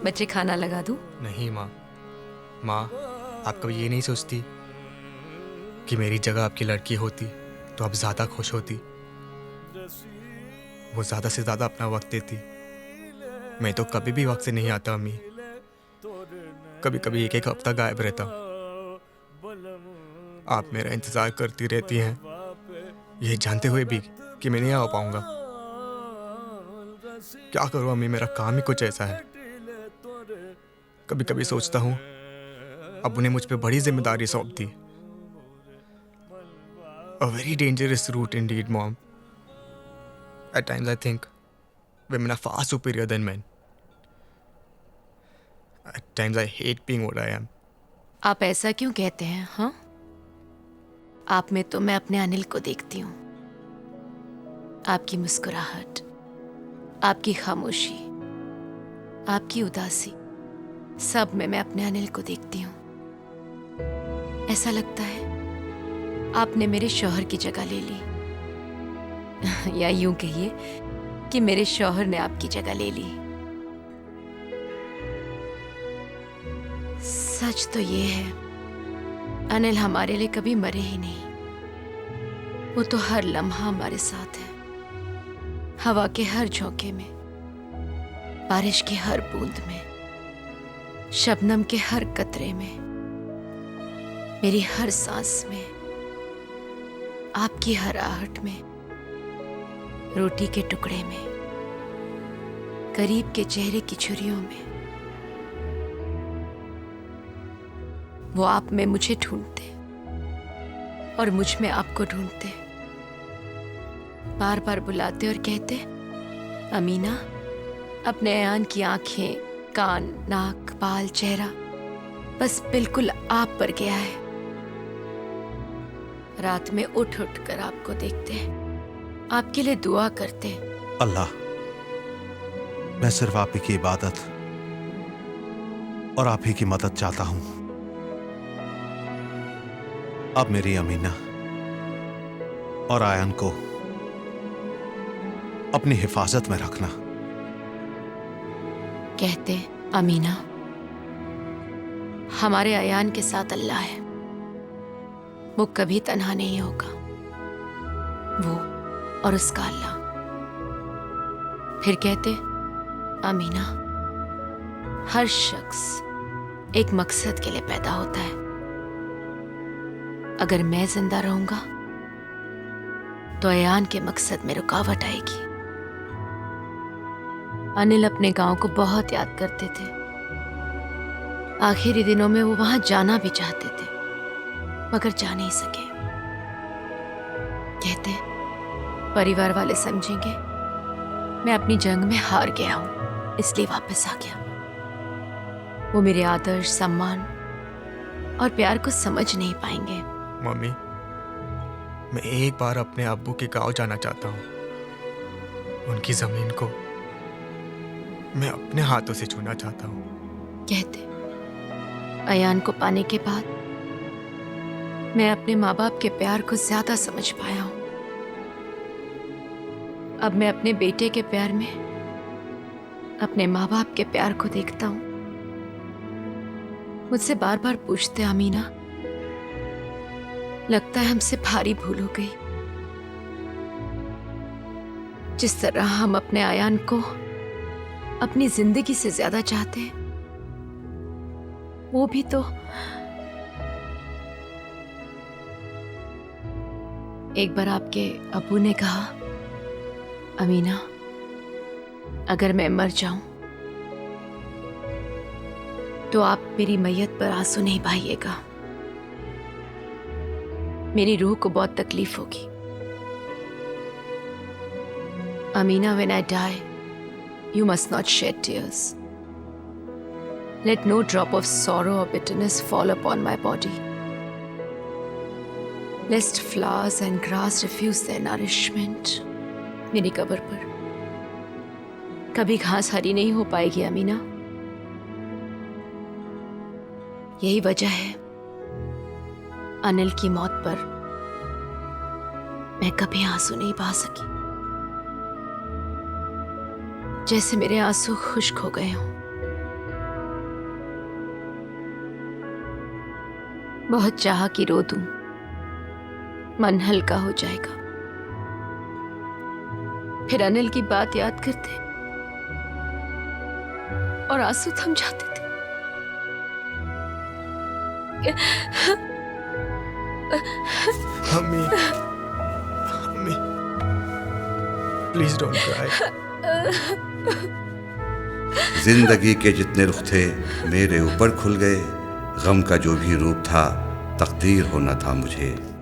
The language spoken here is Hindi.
बच्चे खाना लगा दूं? नहीं माँ। माँ, आप कभी ये नहीं सोचती कि मेरी जगह आपकी लड़की होती तो आप ज़्यादा खुश होती? वो ज़्यादा से ज़्यादा अपना वक्त देती। मैं तो कभी भी वक्त से नहीं आता अम्मी। कभी कभी एक एक हफ्ता गायब रहता। आप मेरा इंतज़ार करती रहती हैं, ये जानते हुए भी कि मैं नहीं आ पाऊंगा। क्या करूँ अम्मी, मेरा काम ही कुछ ऐसा है। कभी कभी सोचता हूँ अब उन्हें मुझ पे बड़ी जिम्मेदारी सौंप दी। A very dangerous route indeed, Mom. At times I think women are far superior than men. At times I hate being what I am. आप ऐसा क्यों कहते हैं? हाँ, आप में तो मैं अपने अनिल को देखती हूँ। आपकी मुस्कुराहट, आपकी खामोशी, आपकी उदासी, सब में मैं अपने अनिल को देखती हूँ। ऐसा लगता है आपने मेरे शौहर की जगह ले ली, या यूं कहिए कि मेरे शौहर ने आपकी जगह ले ली। सच तो ये है, अनिल हमारे लिए कभी मरे ही नहीं। वो तो हर लम्हा हमारे साथ है, हवा के हर झोंके में, बारिश की हर बूंद में, शबनम के हर कतरे में, मेरी हर सांस में, आपकी हर आहट में, रोटी के टुकड़े में, करीब के चेहरे की छुरियों में। वो आप में मुझे ढूंढते और मुझ में आपको ढूंढते, बार बार बुलाते और कहते, अमीना, अपने अयान की आंखें, कान, नाक, बाल, चेहरा बस बिल्कुल आप पर गया है। रात में उठ उठ कर आपको देखते, आपके लिए दुआ करते। अल्लाह, मैं सिर्फ आप ही की इबादत और आप ही की मदद चाहता हूं। अब मेरी अमीना और आयन को अपनी हिफाजत में रखना। कहते, अमीना, हमारे अयान के साथ अल्लाह है, वो कभी तन्हा नहीं होगा, वो और उसका अल्लाह। फिर कहते, अमीना, हर शख्स एक मकसद के लिए पैदा होता है। अगर मैं जिंदा रहूंगा तो अयान के मकसद में रुकावट आएगी। अनिल अपने गांव को बहुत याद करते थे। आखिरी दिनों में वो वहां जाना भी चाहते थे, मगर जा नहीं सके। कहते, परिवार वाले समझेंगे मैं अपनी जंग में हार गया हूं, इसलिए वापस आ गया। वो मेरे आदर्श, सम्मान और प्यार को समझ नहीं पाएंगे। मम्मी, मैं एक बार अपने अब्बू के गांव जाना चाहता हूँ। उनकी जमीन को मैं अपने हाथों से छूना चाहता हूँ। कहते, अयान को पाने के बाद मैं अपने माँ बाप के प्यार को ज्यादा समझ पाया हूँ। अब मैं अपने बेटे के प्यार में अपने माँ बाप के प्यार को देखता हूँ। मुझसे बार बार पूछते, अमीना, लगता है हमसे भारी भूल हो गई। जिस तरह हम अपने अयान को अपनी जिंदगी से ज्यादा चाहते हैं, वो भी तो एक बार आपके अब्बू ने कहा, अमीना, अगर मैं मर जाऊं तो आप मेरी मैयत पर आंसू नहीं बहाइएगा। मेरी रूह को बहुत तकलीफ होगी। Amina, when I die, you must not shed tears. Let no drop of sorrow or bitterness fall upon my body, lest flowers and grass refuse their nourishment. मेरी कब्र पर कभी घास हरी नहीं हो पाएगी अमीना। यही वजह है अनिल की मौत पर मैं कभी आंसू नहीं बहा सकी। जैसे मेरे आंसू खुश्क हो गए हों। बहुत चाहा कि रो दूं, मन हल्का हो जाएगा। फिर अनिल की बात याद करते और आंसू थम जाते थे। अम्मी, अम्मी, प्लीज डोंट क्राई। जिंदगी के जितने रुख थे मेरे ऊपर खुल गए, गम का जो भी रूप था तकदीर होना था मुझे।